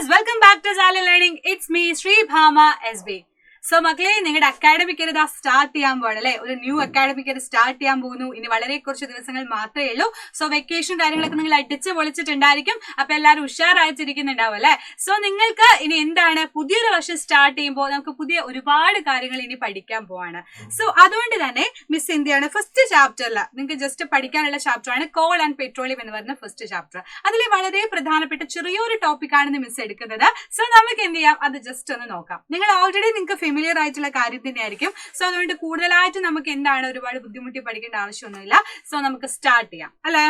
viewers, welcome back to Zala Learning. It's me, Sri Bhama SB. So, മക്കളെ നിങ്ങളുടെ academic year start ചെയ്യാൻ പോകണല്ലേ. ഒരു new academic year start ചെയ്യാൻ പോകുന്നു. ഇനി വളരെ കുറച്ച് ദിവസങ്ങൾ മാത്രമേ ഉള്ളൂ. സോ വെക്കേഷൻ കാര്യങ്ങളൊക്കെ നിങ്ങൾ അടിച്ച് പൊളിച്ചിട്ടുണ്ടായിരിക്കും. അപ്പൊ എല്ലാവരും ഉഷാറായിട്ടിരിക്കുന്നുണ്ടാവും അല്ലെ. സോ നിങ്ങൾക്ക് ഇനി എന്താണ് പുതിയൊരു വർഷം സ്റ്റാർട്ട് ചെയ്യുമ്പോൾ നമുക്ക് പുതിയ ഒരുപാട് കാര്യങ്ങൾ ഇനി പഠിക്കാൻ പോവാണ്. സോ അതുകൊണ്ട് തന്നെ മിസ് എന്തിയാണ് ഫസ്റ്റ് ചാപ്റ്ററിൽ നിങ്ങൾക്ക് ജസ്റ്റ് പഠിക്കാനുള്ള ചാപ്റ്റർ ആണ് കോൾ ആൻഡ് പെട്രോളിയം എന്ന് പറയുന്ന ഫസ്റ്റ് ചാപ്റ്റർ. അതിൽ വളരെ പ്രധാനപ്പെട്ട ചെറിയൊരു ടോപ്പിക് ആണെന്ന് മിസ് എടുക്കുന്നത്. സോ നമുക്ക് എന്ത് ചെയ്യാം, അത് ജസ്റ്റ് ഒന്ന് നോക്കാം. നിങ്ങൾ ഓൾറെഡി നിങ്ങൾക്ക് ഫെമിലിയർ ആയിട്ടുള്ള കാര്യം തന്നെ ആയിരിക്കും. സോ അതുകൊണ്ട് കൂടുതലായിട്ട് നമുക്ക് എന്താണ് ഒരുപാട് ബുദ്ധിമുട്ടി പഠിക്കേണ്ട ആവശ്യമൊന്നുമില്ല. സോ നമുക്ക് സ്റ്റാർട്ട് ചെയ്യാം അല്ലെ.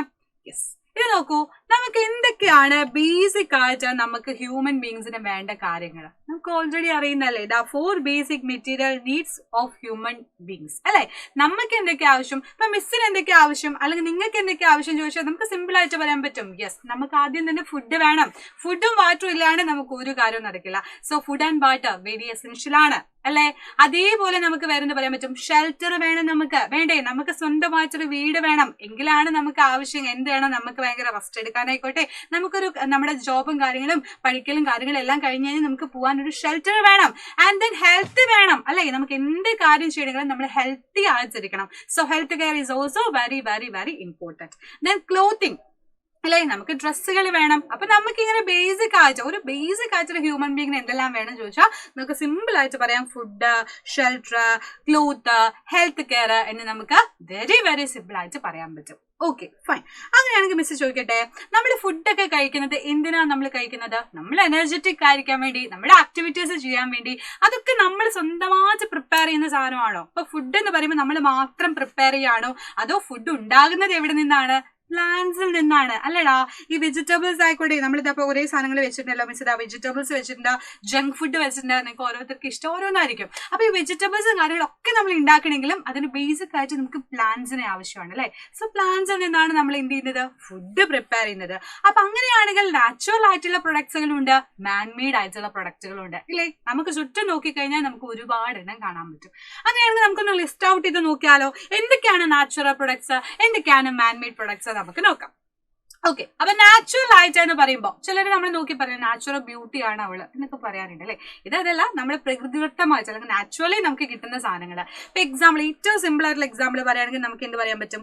യെസ്, ഇത് നോക്കൂ, നമുക്ക് എന്തൊക്കെയാണ് ബേസിക് ആയിട്ട് നമുക്ക് ഹ്യൂമൻ ബീങ്സിന് വേണ്ട കാര്യങ്ങൾ നമുക്ക് ഓൾറെഡി അറിയുന്നല്ലേ. The 4 basic material needs of human beings അല്ലെ. നമുക്ക് എന്തൊക്കെ ആവശ്യം, ഇപ്പൊ മിസ്സിന് എന്തൊക്കെ ആവശ്യം അല്ലെങ്കിൽ നിങ്ങൾക്ക് എന്തൊക്കെ ആവശ്യം ചോദിച്ചാൽ നമുക്ക് സിമ്പിൾ ആയിട്ട് പറയാൻ പറ്റും. യെസ്, നമുക്ക് ആദ്യം തന്നെ ഫുഡ് വേണം. ഫുഡും വാട്ടറും ഇല്ലാണ്ട് നമുക്ക് ഒരു കാര്യവും നടക്കില്ല. So food and water very essential ആണ് അല്ലെ. അതേപോലെ നമുക്ക് വേറെന്ത് പറയാൻ പറ്റും, ഷെൽട്ടർ വേണം. നമുക്ക് വേണ്ടേ, നമുക്ക് സ്വന്തമായിട്ടൊരു വീട് വേണം. എങ്കിലാണ് നമുക്ക് ആവശ്യം എന്ത് വേണം, നമുക്ക് ഭയങ്കര റെസ്റ്റ് എടുക്കാനായിക്കോട്ടെ, നമുക്കൊരു നമ്മുടെ ജോബും കാര്യങ്ങളും പഠിക്കലും കാര്യങ്ങളും എല്ലാം കഴിഞ്ഞ് കഴിഞ്ഞാൽ നമുക്ക് പോകാൻ ഒരു ഷെൽട്ടർ വേണം. ആൻഡ് ദെൻ ഹെൽത്ത് വേണം അല്ലെ. നമുക്ക് എന്ത് കാര്യം ചെയ്യണമെങ്കിലും നമ്മൾ ഹെൽത്തി ആയിട്ടിരിക്കണം. So health care is also very very very important. Then clothing അല്ലെ, നമുക്ക് ഡ്രസ്സുകൾ വേണം. അപ്പൊ നമുക്ക് ഇങ്ങനെ ബേസിക് ആയിട്ട് ഹ്യൂമൻ ബീങ്ങിന് എന്തെല്ലാം വേണം ചോദിച്ചാൽ നമുക്ക് സിമ്പിൾ ആയിട്ട് പറയാം. Food, shelter, cloth, health care എന്ന് നമുക്ക് വെരി വെരി സിമ്പിൾ ആയിട്ട് പറയാൻ പറ്റും. Okay fine. അങ്ങനെയാണെങ്കിൽ മിസ് ചോദിക്കട്ടെ, നമ്മൾ ഫുഡൊക്കെ കഴിക്കുന്നത് എന്തിനാണ് നമ്മൾ കഴിക്കുന്നത്? നമ്മൾ എനർജറ്റിക് ആയിരിക്കാൻ വേണ്ടി, നമ്മുടെ ആക്ടിവിറ്റീസ് ചെയ്യാൻ വേണ്ടി. അതൊക്കെ നമ്മൾ സ്വന്തമായിട്ട് പ്രിപ്പയർ ചെയ്യുന്ന സാധനമാണോ? അപ്പൊ ഫുഡ് എന്ന് പറയുമ്പോൾ നമ്മൾ മാത്രം പ്രിപ്പയർ ചെയ്യാണോ, അതോ ഫുഡ് ഉണ്ടാകുന്നത് എവിടെ നിന്നാണ്? പ്ലാന്റ്സിൽ നിന്നാണ് അല്ലടാ. ഈ വെജിറ്റബിൾസ് ആയിക്കോട്ടെ, നമ്മളിതപ്പോ ഒരേ സാധനങ്ങൾ വെച്ചിട്ടുണ്ടല്ലോ മിസ്. ഇതാ വെജിറ്റബിൾസ് വെച്ചിട്ടുണ്ട്, ജങ്ക് ഫുഡ് വെച്ചിട്ടുണ്ട്. നിങ്ങൾക്ക് ഓരോരുത്തർക്ക് ഇഷ്ടം ഓരോന്നായിരിക്കും. അപ്പൊ ഈ വെജിറ്റബിൾസും കാര്യങ്ങളൊക്കെ നമ്മൾ ഉണ്ടാക്കണമെങ്കിലും അതിന് ബേസിക് ആയിട്ട് നമുക്ക് പ്ലാന്റ്സിനെ ആവശ്യമാണ് അല്ലെ. സോ പ്ലാന്റ്സിൽ നിന്നാണ് നമ്മൾ എന്ത് ചെയ്യുന്നത്, ഫുഡ് പ്രിപ്പയർ ചെയ്യുന്നത്. അപ്പൊ അങ്ങനെയാണെങ്കിൽ നാച്ചുറൽ ആയിട്ടുള്ള പ്രൊഡക്ട്സുകളും ഉണ്ട്, മാൻമെയ്ഡ് ആയിട്ടുള്ള പ്രൊഡക്റ്റുകളും ഉണ്ട് ഇല്ലേ. നമുക്ക് ചുറ്റും നോക്കിക്കഴിഞ്ഞാൽ നമുക്ക് ഒരുപാട് എണ്ണം കാണാൻ പറ്റും. അങ്ങനെയാണെങ്കിൽ നമുക്കൊന്ന് ലിസ്റ്റ് ഔട്ട് ചെയ്ത് നോക്കിയാലോ, എന്തൊക്കെയാണ് നാച്ചുറൽ പ്രൊഡക്ട്സ്, എന്തൊക്കെയാണ് മാൻമെയ്ഡ് പ്രൊഡക്ട്സ് നമുക്ക് നോക്കാം. ഓക്കെ, അപ്പൊ നാച്ചുറൽ ആയിട്ടെന്ന് പറയുമ്പോൾ ചിലർ നമ്മൾ നോക്കി പറയും നാച്ചുറൽ ബ്യൂട്ടിയാണ് അവള് എന്നൊക്കെ പറയാറുണ്ട് അല്ലെ. ഇതല്ല, നമ്മുടെ പ്രകൃതിദത്തമായിട്ട് അല്ലെങ്കിൽ നാച്ചുറലി നമുക്ക് കിട്ടുന്ന സാധനങ്ങൾ. ഇപ്പൊ എക്സാമ്പിൾ, ഏറ്റവും സിമ്പിൾ ആയിട്ടുള്ള എക്സാമ്പിൾ പറയുകയാണെങ്കിൽ നമുക്ക് എന്ത് പറയാൻ പറ്റും,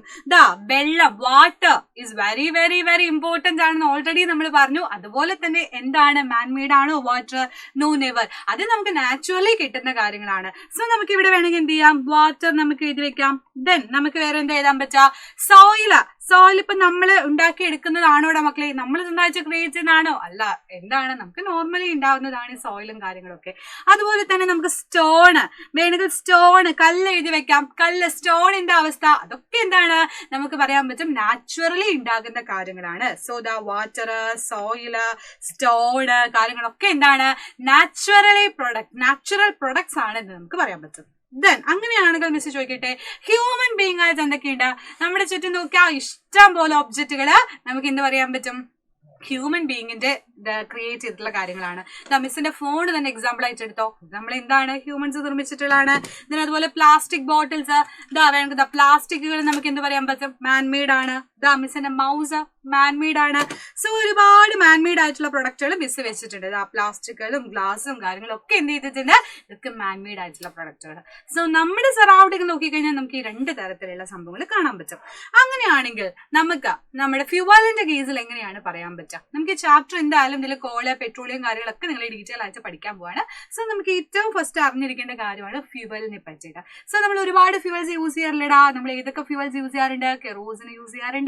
വെള്ളം, water is very very very important ആണെന്ന് ഓൾറെഡി നമ്മൾ പറഞ്ഞു. അതുപോലെ തന്നെ എന്താണ്, മാൻമെയ്ഡ് ആണോ വാട്ടർ? No, never. അത് നമുക്ക് നാച്ചുറലി കിട്ടുന്ന കാര്യങ്ങളാണ്. സോ നമുക്ക് ഇവിടെ വേണമെങ്കിൽ എന്ത് ചെയ്യാം, വാട്ടർ നമുക്ക് എഴുതി വെക്കാം. ദെൻ നമുക്ക് വേറെ എന്താ എഴുതാൻ പറ്റാ, സോയിൽ ഇപ്പൊ നമ്മൾ ഉണ്ടാക്കി എടുക്കുന്നതാണോടെ മക്കളെ, നമ്മൾ സ്വന്തമായിട്ട് ക്രിയേറ്റ് ചെയ്യുന്നതാണോ? അല്ല. എന്താണ്, നമുക്ക് നോർമലി ഉണ്ടാവുന്നതാണ് ഈ സോയിലും കാര്യങ്ങളൊക്കെ. അതുപോലെ തന്നെ നമുക്ക് സ്റ്റോണ് വേണമെങ്കിൽ സ്റ്റോണ്, കല്ല് എഴുതി വെക്കാം. കല്ല്, സ്റ്റോണിന്റെ അവസ്ഥ, അതൊക്കെ എന്താണ് നമുക്ക് പറയാൻ പറ്റും, നാച്ചുറലി ഉണ്ടാകുന്ന കാര്യങ്ങളാണ്. സോ വാട്ടർ, സോയില്, സ്റ്റോണ് കാര്യങ്ങളൊക്കെ എന്താണ്, നാച്ചുറൽ പ്രൊഡക്ട്സ് ആണ് എന്ന് നമുക്ക് പറയാൻ പറ്റും. ദെൻ അങ്ങനെയാണെങ്കിൽ മിസ് ചോദിക്കട്ടെ, ഹ്യൂമൻ ബീങ് ആയിട്ട് എന്തൊക്കെയുണ്ട്? നമ്മുടെ ചുറ്റും നോക്കിയാൽ ഇഷ്ടം പോലെ ഒബ്ജക്റ്റുകള് നമുക്ക് എന്ത് പറയാൻ പറ്റും, ഹ്യൂമൻ ബീങ്ങിന്റെ ക്രിയേറ്റ് ചെയ്തിട്ടുള്ള കാര്യങ്ങളാണ്. മിസ്സിന്റെ ഫോൺ തന്നെ എക്സാമ്പിൾ ആയിട്ട് എടുത്തോ, നമ്മൾ എന്താണ് ഹ്യൂമൻസ് നിർമ്മിച്ചിട്ടുള്ളതാണ്. then അതുപോലെ പ്ലാസ്റ്റിക് ബോട്ടിൽസ്, വേണമെങ്കിൽ പ്ലാസ്റ്റിക്കുകൾ നമുക്ക് എന്ത് പറയാൻ പറ്റും, മാൻമെയ്ഡ് ആണ്. മിസ്സിന്റെ മൗസ് മാൻമെയ്ഡ് ആണ്. സോ ഒരുപാട് മാൻമെയ്ഡ് ആയിട്ടുള്ള പ്രൊഡക്റ്റുകൾ മിസ് വെച്ചിട്ടുണ്ട്. പ്ലാസ്റ്റിക്കുകളും ഗ്ലാസും കാര്യങ്ങളും ഒക്കെ എന്ത് ചെയ്തിട്ടുണ്ട്, ഇതൊക്കെ മാൻമെയ്ഡ് ആയിട്ടുള്ള പ്രൊഡക്റ്റുകൾ. സോ നമ്മുടെ സറൗണ്ടിങ് നോക്കിക്കഴിഞ്ഞാൽ നമുക്ക് ഈ 2 തരത്തിലുള്ള സംഭവങ്ങൾ കാണാൻ പറ്റും. അങ്ങനെയാണെങ്കിൽ നമുക്ക് നമ്മുടെ ഫ്യൂവലിന്റെ കേസിൽ എങ്ങനെയാണ് പറയാൻ പറ്റുക? നമുക്ക് ഈ ചാപ്റ്റർ എന്തായാലും ഇതിൽ കോള, പെട്രോളിയം കാര്യങ്ങളൊക്കെ നിങ്ങൾ ഡീറ്റെയിൽ ആയിട്ട് പഠിക്കാൻ പോവാണ്. സോ നമുക്ക് ഏറ്റവും ഫസ്റ്റ് അറിഞ്ഞിരിക്കേണ്ട കാര്യമാണ് ഫ്യൂവലിനെ പറ്റിയിട്ട്. സോ നമ്മൾ ഒരുപാട് ഫ്യൂവൽസ് യൂസ് ചെയ്യാറില്ലടാ. നമ്മൾ ഏതൊക്കെ ഫ്യൂവൽസ് യൂസ് ചെയ്യാറുണ്ട്? കെറോസിൻ യൂസ് ചെയ്യാറുണ്ട്,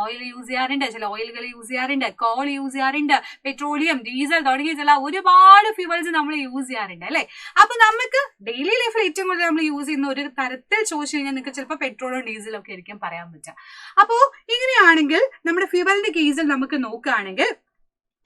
ഓയിൽ യൂസ് ചെയ്യാറുണ്ട്, ചില ഓയിലുകൾ യൂസ് ചെയ്യാറുണ്ട്, കോൾ യൂസ് ചെയ്യാറുണ്ട്, പെട്രോളിയം, ഡീസൽ തുടങ്ങിയ ചില ഒരുപാട് ഫ്യൂവൽസ് നമ്മൾ യൂസ് ചെയ്യാറുണ്ട് അല്ലെ. അപ്പൊ നമുക്ക് ഡെയിലി ലൈഫിൽ ഏറ്റവും കൂടുതൽ നമ്മൾ യൂസ് ചെയ്യുന്ന ഒരു തരത്തിൽ ചോദിച്ചു കഴിഞ്ഞാൽ നിങ്ങൾക്ക് ചിലപ്പോൾ പെട്രോളും ഡീസലും ഒക്കെ ആയിരിക്കും പറയാൻ പറ്റുക. അപ്പോ ഇങ്ങനെയാണെങ്കിൽ നമ്മുടെ ഫ്യൂവലിന്റെ കേസിൽ നമുക്ക് നോക്കുകയാണെങ്കിൽ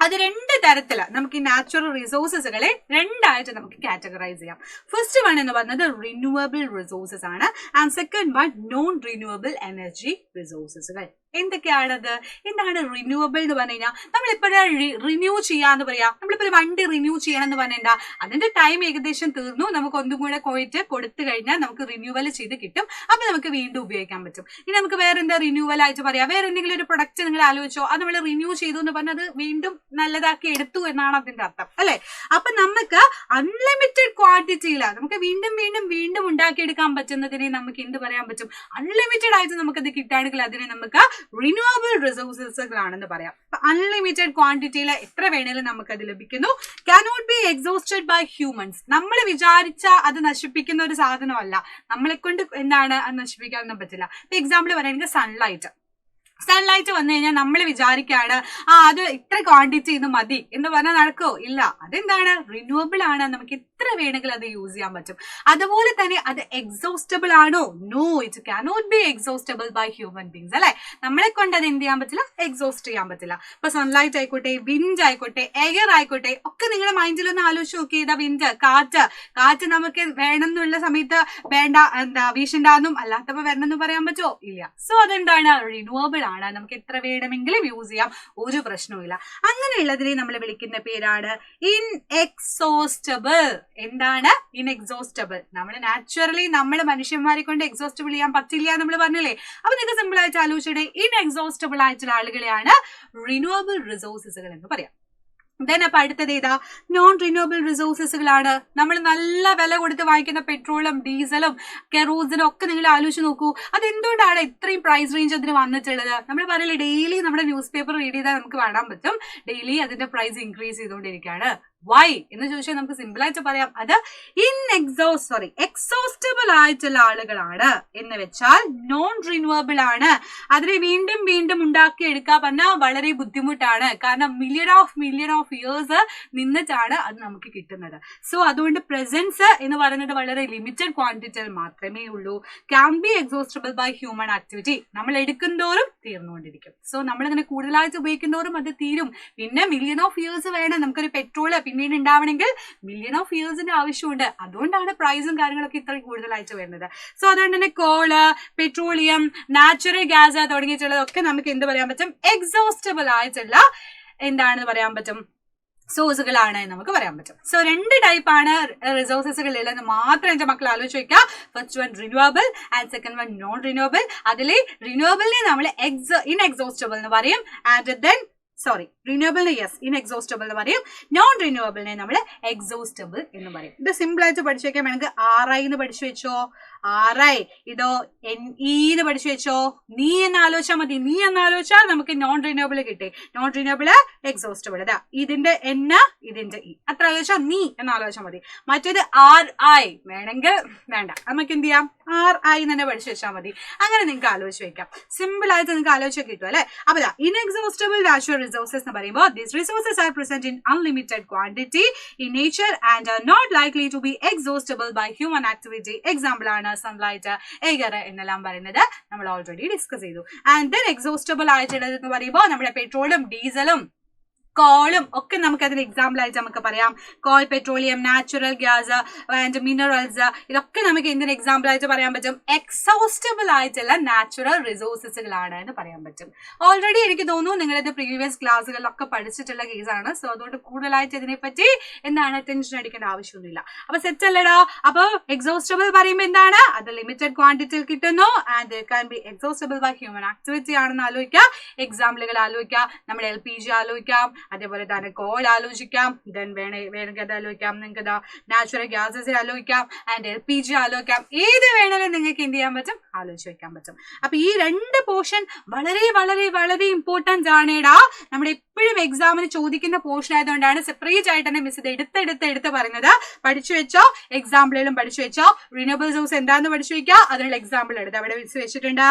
അത് 2 തരത്തില് നമുക്ക് ഈ നാച്ചുറൽ റിസോഴ്സസുകളെ 2 ആയിട്ട് നമുക്ക് കാറ്റഗറൈസ് ചെയ്യാം. ഫസ്റ്റ് വൺ എന്ന് പറയുന്നത് റിന്യൂവബിൾ റിസോഴ്സസ് ആണ്. And second one non renewable energy റിസോഴ്സസുകൾ. എന്തൊക്കെയാണത്? എന്താണ് റിന്യൂവബിൾ എന്ന് പറഞ്ഞു കഴിഞ്ഞാൽ നമ്മളിപ്പോഴും റിന്യൂ ചെയ്യാന്ന് പറയാ. നമ്മളിപ്പോ ഒരു വണ്ടി റിന്യൂ ചെയ്യണം എന്ന് പറഞ്ഞാൽ അതിന്റെ ടൈം ഏകദേശം തീർന്നു, നമുക്ക് ഒന്നും കൂടെ പോയിട്ട് കൊടുത്തു കഴിഞ്ഞാൽ നമുക്ക് റിന്യൂവൽ ചെയ്ത് കിട്ടും. അപ്പൊ നമുക്ക് വീണ്ടും ഉപയോഗിക്കാൻ പറ്റും. ഇനി നമുക്ക് വേറെ എന്താ റിന്യൂവൽ ആയിട്ട് പറയാം? വേറെ എന്തെങ്കിലും ഒരു പ്രൊഡക്റ്റ് നിങ്ങൾ ആലോചിച്ചോ, അത് നമ്മൾ റിന്യൂ ചെയ്തു എന്ന് പറഞ്ഞാൽ അത് വീണ്ടും നല്ലതാക്കി എടുത്തു എന്നാണ് അതിന്റെ അർത്ഥം അല്ലെ? അപ്പൊ നമുക്ക് അൺലിമിറ്റഡ് ക്വാണ്ടിറ്റിയില നമുക്ക് വീണ്ടും വീണ്ടും വീണ്ടും ഉണ്ടാക്കിയെടുക്കാൻ പറ്റുന്നതിനെ നമുക്ക് എന്ത് പറയാൻ പറ്റും? അൺലിമിറ്റഡ് ആയിട്ട് നമുക്കത് കിട്ടുകയാണെങ്കിൽ അതിനെ നമുക്ക് റിന്യൂവബിൾ റിസോഴ്സസുകളാണെന്ന് പറയാം. അൺലിമിറ്റഡ് ക്വാണ്ടിറ്റിയിൽ എത്ര വേണേലും നമുക്കത് ലഭിക്കുന്നു. Cannot be exhausted by humans. നമ്മൾ വിചാരിച്ച അത് നശിപ്പിക്കുന്ന ഒരു സാധനമല്ല, നമ്മളെ കൊണ്ട് എന്താണ് അത് നശിപ്പിക്കാനൊന്നും പറ്റില്ല. എക്സാമ്പിൾ പറയുകയാണെങ്കിൽ സൺലൈറ്റ് വന്നു കഴിഞ്ഞാൽ നമ്മൾ വിചാരിക്കുകയാണ് അത് ഇത്ര ക്വാണ്ടിറ്റി ഇന്ന് മതി എന്ന് പറഞ്ഞാൽ നടക്കോ? ഇല്ല. അതെന്താണ്? റിന്യൂവബിൾ ആണ്, നമുക്ക് എത്ര വേണമെങ്കിലും അത് യൂസ് ചെയ്യാൻ പറ്റും. അതുപോലെ തന്നെ അത് എക്സോസ്റ്റബിൾ ആണോ? No, it cannot be exhaustible by human beings അല്ലെ? നമ്മളെ കൊണ്ട് അത് എന്ത് ചെയ്യാൻ പറ്റില്ല? എക്സോസ്റ്റ് ചെയ്യാൻ പറ്റില്ല. ഇപ്പൊ സൺലൈറ്റ് ആയിക്കോട്ടെ, വിൻഡ് ആയിക്കോട്ടെ, എയർ ആയിക്കോട്ടെ, ഒക്കെ നിങ്ങളുടെ മൈൻഡിൽ ഒന്ന് ആലോചിച്ച് നോക്കി. ഇതാ വിൻഡ്, കാറ്റ് നമുക്ക് വേണമെന്നുള്ള സമയത്ത് വേണ്ട, എന്താ വീശണ്ടാന്നും അല്ലാത്തപ്പോ വരണമെന്ന് പറയാൻ പറ്റുമോ? ഇല്ല. സോ അതെന്താണ്? റിന്യൂവബിൾ ആണ്, നമുക്ക് എത്ര വേണമെങ്കിലും യൂസ് ചെയ്യാം, ഒരു പ്രശ്നവുമില്ല. അങ്ങനെയുള്ളതിനെ നമ്മൾ വിളിക്കുന്ന പേരാണ് ഇൻഎക്സോസ്റ്റബിൾ. എന്താണ് ഇൻഎക്സോസ്റ്റബിൾ? നമ്മൾ നാച്ചുറലി നമ്മൾ മനുഷ്യന്മാരെ കൊണ്ട് എക്സോസ്റ്റബിൾ ചെയ്യാൻ പറ്റില്ല നമ്മൾ പറഞ്ഞില്ലേ? അപ്പൊ നിങ്ങൾക്ക് സിമ്പിൾ ആയിട്ട് ആലോചിച്ചിട്ട് ഇൻഎക്സോസ്റ്റബിൾ ആയിട്ടുള്ള ആളുകളെയാണ് റിന്യൂവബിൾ റിസോഴ്സസുകൾ എന്ന് പറയാം. ദെൻ അപ്പൊ അടുത്തത് ഏതാ? നോൺ റിന്യൂവബിൾ റിസോഴ്സസുകളാണ്. നമ്മൾ നല്ല വില കൊടുത്ത് വാങ്ങിക്കുന്ന പെട്രോളും ഡീസലും കെറോസിനും ഒക്കെ നിങ്ങൾ ആലോചിച്ച് നോക്കൂ. അതെന്തുകൊണ്ടാണ് ഇത്രയും പ്രൈസ് റേഞ്ച് അതിന് വന്നിട്ടുള്ളത്? നമ്മൾ പറയില്ലേ, ഡെയിലി നമ്മുടെ ന്യൂസ് പേപ്പർ റീഡ് ചെയ്താൽ നമുക്ക് കാണാൻ പറ്റും ഡെയിലി അതിന്റെ പ്രൈസ് ഇൻക്രീസ് ചെയ്തുകൊണ്ടിരിക്കുകയാണ്. വൈ എന്ന് ചോദിച്ചാൽ നമുക്ക് സിമ്പിൾ ആയിട്ട് പറയാം, അത് എക്സോസ്റ്റബിൾ ആയിട്ടുള്ള ആളുകളാണ് എന്ന് വെച്ചാൽ നോൺ റിന്യൂവബിൾ ആണ്. അതിനെ വീണ്ടും വീണ്ടും ഉണ്ടാക്കി എടുക്കാൻ പറഞ്ഞാൽ വളരെ ബുദ്ധിമുട്ടാണ്. കാരണം മില്യൺ ഓഫ് ഇയേഴ്സ് നിന്നിട്ടാണ് അത് നമുക്ക് കിട്ടുന്നത്. സോ അതുകൊണ്ട് പ്രസൻസ് എന്ന് പറയുന്നത് വളരെ ലിമിറ്റഡ് ക്വാണ്ടിറ്റിയിൽ മാത്രമേ ഉള്ളൂ. Can be exhaustible by human activity. നമ്മൾ എടുക്കുന്തോറും തീർന്നുകൊണ്ടിരിക്കും. സോ നമ്മളിങ്ങനെ കൂടുതലായിട്ട് ഉപയോഗിക്കുന്തോറും അത് തീരും. പിന്നെ മില്യൺ ഓഫ് ഇയേഴ്സ് വേണം നമുക്കൊരു പെട്രോള് പിന്നീട് ഉണ്ടാവണമെങ്കിൽ. മില്യൺ ഓഫ് ഇയേഴ്സിന്റെ ആവശ്യമുണ്ട്. അതുകൊണ്ടാണ് പ്രൈസും കാര്യങ്ങളൊക്കെ ഇത്രയും കൂടുതലായിട്ട് വരുന്നത്. സോ അതുകൊണ്ട് തന്നെ കോള്, പെട്രോളിയം, നാച്ചുറൽ ഗ്യാസ് തുടങ്ങിയിട്ടുള്ളതൊക്കെ നമുക്ക് എന്ത് പറയാൻ പറ്റും? എക്സോസ്റ്റബിൾ ആയിട്ടുള്ള എന്താണെന്ന് പറയാൻ പറ്റും? സോഴ്സുകളാണ് എന്ന് നമുക്ക് പറയാൻ പറ്റും. സോ 2 ടൈപ്പാണ് റിസോഴ്സസുകൾ ഉള്ളതെന്ന് മാത്രം എന്റെ മക്കൾ ആലോചിച്ച് വെക്കുക. First one renewable and second one non renewable. അതിൽ റിന്യൂവബിളിനെ നമ്മൾ ഇൻഎക്സോസ്റ്റബിൾ എന്ന് പറയും. ആൻഡ് ദെൻ റിന്യൂവബിളിനെ ഇൻഎക്സോസ്റ്റബിൾ എന്ന് പറയും. നോൺ റിന്യൂവബിളിനെ നമ്മൾ എക്സോസ്റ്റബിൾ എന്ന് പറയും. ഇത് സിമ്പിൾ ആയിട്ട് പഠിച്ചു വെക്കാൻ വേണമെങ്കിൽ RI എന്ന് പഠിച്ചു വെച്ചോ. RI ഇതോ NE എന്ന് പഠിച്ചു വെച്ചോ. നീ എന്ന് ആലോചിച്ചാൽ മതി. നീ എന്ന് ആലോചിച്ചാൽ നമുക്ക് നോൺ റിന്യൂവബിൾ കിട്ടി. Non renewable exhaustible. ഇതാ ഇതിന്റെ N, ഇതിന്റെ E. അത്ര ആലോചിച്ചാൽ നീ എന്ന് ആലോചിച്ചാൽ മതി. മറ്റേത് RI വേണമെങ്കിൽ വേണ്ട, നമുക്ക് എന്ത് ചെയ്യാം? RI തന്നെ പഠിച്ചു വെച്ചാൽ മതി. അങ്ങനെ നിങ്ങൾക്ക് ആലോചിച്ച് വെക്കാം. സിമ്പിൾ ആയിട്ട് നിങ്ങൾക്ക് ആലോചിച്ച് കിട്ടും അല്ലെ? അപ്പൊ ഇൻഎക്സോസ്റ്റബിൾ നാച്ചുറൽ resources എന്ന് പറയുമ്പോൾ these resources are present in unlimited quantity in nature and are not likely to be exhaustible by human activity. Example ആണ് സൺലൈറ്റ്, എയർ എന്നെല്ലാം പറയുന്നത് നമ്മൾ ഓൾറെഡി ഡിസ്കസ് ചെയ്തു. ആൻഡ് ദെൻ എക്സോസ്റ്റബിൾ ആയിട്ടുള്ളത് എന്ന് പറയുമ്പോൾ നമ്മുടെ പെട്രോളും ഡീസലും കോളും ഒക്കെ നമുക്ക് അതിന് എക്സാമ്പിൾ ആയിട്ട് നമുക്ക് പറയാം. Call, petroleum, natural gas and minerals, ഇതൊക്കെ നമുക്ക് എന്തിന് എക്സാമ്പിൾ ആയിട്ട് പറയാൻ പറ്റും? എക്സോസ്റ്റബിൾ ആയിട്ടുള്ള നാച്ചുറൽ റിസോഴ്സസുകളാണ് എന്ന് പറയാൻ പറ്റും. ഓൾറെഡി എനിക്ക് തോന്നുന്നു നിങ്ങളിത് പ്രീവിയസ് ക്ലാസ്സുകളിലൊക്കെ പഠിച്ചിട്ടുള്ള കേസാണ്. സോ അതുകൊണ്ട് കൂടുതലായിട്ട് ഇതിനെപ്പറ്റി എന്താണ് ടെൻഷൻ അടിക്കേണ്ട ആവശ്യമൊന്നുമില്ല. അപ്പൊ സെറ്റ് അല്ലടാ? അപ്പൊ എക്സോസ്റ്റബിൾ പറയുമ്പോൾ എന്താണ്? അത് ലിമിറ്റഡ് ക്വാണ്ടിറ്റിയിൽ കിട്ടുന്നു. And can be exhaustible by human activity ആണെന്ന് ആലോചിക്കാം. എക്സാമ്പിളുകൾ ആലോചിക്കാം. നമ്മൾ LPG ആലോചിക്കാം, അതേപോലെ തന്നെ കോൾ ആലോചിക്കാം. ദെൻ വേണമെങ്കിൽ അത് ആലോചിക്കാം. നിങ്ങൾക്ക് നാച്ചുറൽ ഗ്യാസസ് ആലോചിക്കാം ആൻഡ് LPG ആലോചിക്കാം. ഏത് വേണമെങ്കിലും നിങ്ങൾക്ക് എന്ത് ചെയ്യാൻ പറ്റും? ആലോചിച്ച് വെക്കാൻ പറ്റും. അപ്പൊ ഈ 2 പോർഷൻ വളരെ വളരെ വളരെ ഇമ്പോർട്ടൻറ്റ് ആണേടാ. നമ്മുടെ എപ്പോഴും എക്സാമിന് ചോദിക്കുന്ന പോർഷൻ ആയതുകൊണ്ടാണ് സെപ്പറേറ്റ് ആയിട്ട് തന്നെ മിസ് ഇത് എടുത്ത് പറയുന്നത്. പഠിച്ചു വെച്ചോ, എക്സാമ്പിളുകളും പഠിച്ചു വെച്ചോ. റിന്യൂവബിൾ സോഴ്സ് എന്താണെന്ന് പഠിച്ചു വെക്കുക, അതിനുള്ള എക്സാമ്പിൾ എടുത്ത് അവിടെ മിസ് വെച്ചിട്ടുണ്ട്.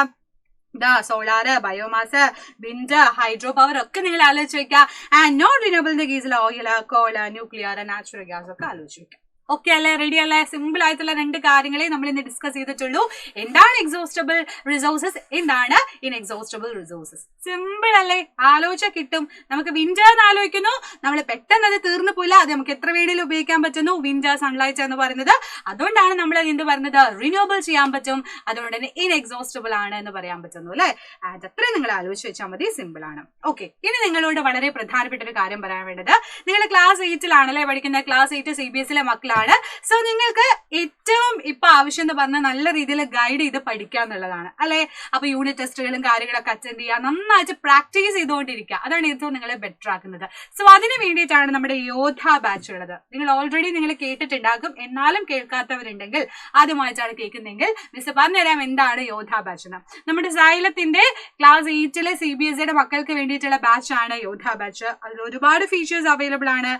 Solar, biomass, wind, hydro power ഒക്കെ നിങ്ങൾ ആലോചിച്ച് വെക്കുക. ആൻഡ് നോൺ റിന്യൂവബിളിന്റെ കേസിൽ oil, call, nuclear, natural gas ഒക്കെ ആലോചിച്ച് വെക്കുക. ഓക്കെ അല്ലേ, റെഡി അല്ലേ? സിമ്പിൾ ആയിട്ടുള്ള 2 കാര്യങ്ങളെ നമ്മൾ ഇന്ന് ഡിസ്കസ് ചെയ്തിട്ടുള്ളൂ. എന്താണ് എക്സോസ്റ്റബിൾ റിസോഴ്സസ്, എന്താണ് ഇൻഎക്സോസ്റ്റബിൾ റിസോഴ്സസ്. സിമ്പിൾ അല്ലേ? ആലോചിച്ചാൽ കിട്ടും. നമുക്ക് വിൻഡർ ആലോചിക്കുന്നു, നമ്മൾ പെട്ടെന്ന് അത് തീർന്നു പോയില്ല. അത് നമുക്ക് എത്ര വേണേലും ഉപയോഗിക്കാൻ പറ്റുന്നു, വിൻഡർ സൺലൈറ്റ് എന്ന് പറയുന്നത്. അതുകൊണ്ടാണ് നമ്മൾ എന്ത് പറയുന്നത്, റിന്യൂവബിൾ ചെയ്യാൻ പറ്റും. അതുകൊണ്ട് തന്നെ ഇൻഎക്സോസ്റ്റബിൾ ആണ് എന്ന് പറയാൻ പറ്റുന്നു അല്ലെ. അത്രയും നിങ്ങൾ ആലോചിച്ച് വെച്ചാൽ മതി, സിമ്പിൾ ആണ്. ഓക്കെ, ഇനി നിങ്ങളോട് വളരെ പ്രധാനപ്പെട്ട ഒരു കാര്യം പറയാൻ വേണ്ടത്, നിങ്ങൾ ക്ലാസ് 8 പഠിക്കുന്ന, ക്ലാസ് 8 CBSE മക്കളാണ്. സോ നിങ്ങൾക്ക് ഏറ്റവും ഇപ്പൊ ആവശ്യം എന്ന് പറഞ്ഞാൽ നല്ല രീതിയിൽ ഗൈഡ് ചെയ്ത് പഠിക്കുക എന്നുള്ളതാണ് അല്ലെ. അപ്പൊ യൂണിറ്റ് ടെസ്റ്റുകളും കാര്യങ്ങളൊക്കെ അറ്റൻഡ് ചെയ്യുക, നന്നായിട്ട് പ്രാക്ടീസ് ചെയ്തുകൊണ്ടിരിക്കുക. അതാണ് ഏറ്റവും നിങ്ങളെ ബെറ്റർ ആക്കുന്നത്. സോ അതിന് വേണ്ടിയിട്ടാണ് നമ്മുടെ യോധ ബാച്ച് ഉള്ളത്. നിങ്ങൾ ഓൾറെഡി നിങ്ങൾ കേട്ടിട്ടുണ്ടാകും, എന്നാലും കേൾക്കാത്തവരുണ്ടെങ്കിൽ ആദ്യമായിട്ടാണ് കേൾക്കുന്നതെങ്കിൽ മിസ് പറഞ്ഞുതരാം എന്താണ് യോധ ബാച്ച് എന്ന്. നമ്മുടെ സൈലത്തിന്റെ ക്ലാസ് 8 CBSE മക്കൾക്ക് വേണ്ടിയിട്ടുള്ള ബാച്ച് ആണ് യോധ ബാച്ച്. അതിൽ ഒരുപാട് ഫീച്ചേഴ്സ് അവൈലബിൾ ആണ്.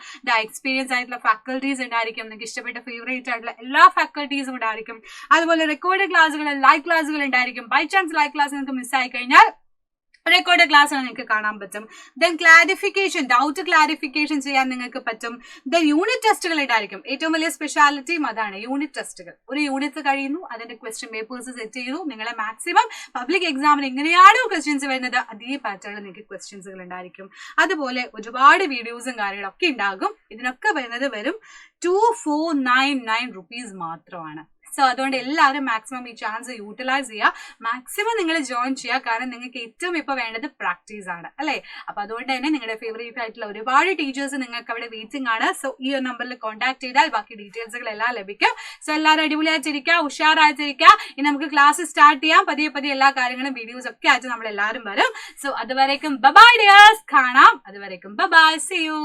എക്സ്പീരിയൻസ് ആയിട്ടുള്ള ഫാക്കൽറ്റീസ് ഉണ്ടായിരിക്കും, നിങ്ങൾക്ക് ഇഷ്ടപ്പെട്ട ഫേവറേറ്റ് ആയിട്ടുള്ള എല്ലാ ഫാക്കൽറ്റീസും ഉണ്ടായിരിക്കും. അതുപോലെ റെക്കോർഡ് ക്ലാസ്സുകൾ, ലൈവ് ക്ലാസ്സുകൾ ഉണ്ടായിരിക്കും. ബൈ ചാൻസ് ലൈവ് ക്ലാസ് നിങ്ങൾക്ക് മിസ്സായി കഴിഞ്ഞാൽ റെക്കോർഡ് ക്ലാസ്സുകൾ നിങ്ങൾക്ക് കാണാൻ പറ്റും. ദെൻ ക്ലാരിഫിക്കേഷൻ, ഡൗട്ട് ക്ലാരിഫിക്കേഷൻ ചെയ്യാൻ നിങ്ങൾക്ക് പറ്റും. ദെൻ യൂണിറ്റ് ടെസ്റ്റുകൾ ഉണ്ടായിരിക്കും. ഏറ്റവും വലിയ സ്പെഷ്യാലിറ്റിയും അതാണ്, യൂണിറ്റ് ടെസ്റ്റുകൾ. ഒരു യൂണിറ്റ് കഴിയുന്നു, അതിന്റെ ക്വസ്റ്റ്യൻ പേപ്പേഴ്സ് സെറ്റ് ചെയ്തു, നിങ്ങളെ മാക്സിമം പബ്ലിക് എക്സാമിന് എങ്ങനെയാണോ ക്വസ്റ്റ്യൻസ് വരുന്നത് അതേ പാറ്റേണിൽ നിങ്ങൾക്ക് ക്വസ്റ്റ്യൻസുകൾ ഉണ്ടായിരിക്കും. അതുപോലെ ഒരുപാട് വീഡിയോസും കാര്യങ്ങളൊക്കെ ഉണ്ടാകും. ഇതിനൊക്കെ വരുന്നത് വെറും 2499 rupees മാത്രമാണ്. സോ അതുകൊണ്ട് എല്ലാവരും മാക്സിമം ഈ ചാൻസ് യൂട്ടിലൈസ് ചെയ്യുക, മാക്സിമം നിങ്ങൾ ജോയിൻ ചെയ്യുക. കാരണം നിങ്ങൾക്ക് ഏറ്റവും ഇപ്പൊ വേണ്ടത് പ്രാക്ടീസ് ആണ് അല്ലെ. അപ്പൊ അതുകൊണ്ട് തന്നെ നിങ്ങളുടെ ഫേവറേറ്റ് ആയിട്ടുള്ള ഒരുപാട് ടീച്ചേഴ്സ് നിങ്ങൾക്ക് അവിടെ വെയിറ്റിംഗ് ആണ്. സോ ഈ ഒരു നമ്പറിൽ കോൺടാക്ട് ചെയ്താൽ ബാക്കി ഡീറ്റെയിൽസുകൾ എല്ലാം ലഭിക്കും. സോ എല്ലാവരും അടിപൊളിയായിട്ടിരിക്കുക, ഉഷാറായിട്ടിരിക്കുക. ഇനി നമുക്ക് ക്ലാസ് സ്റ്റാർട്ട് ചെയ്യാം. പതിയെ പതിയെ എല്ലാ കാര്യങ്ങളും വീഡിയോസ് ഒക്കെ ആയിട്ട് നമ്മൾ എല്ലാവരും വരും. സോ അതുവരേക്കും ബൈ ഡിയേഴ്സ്, കാണാം. അതുവരേക്കും ബൈ, സീ യു.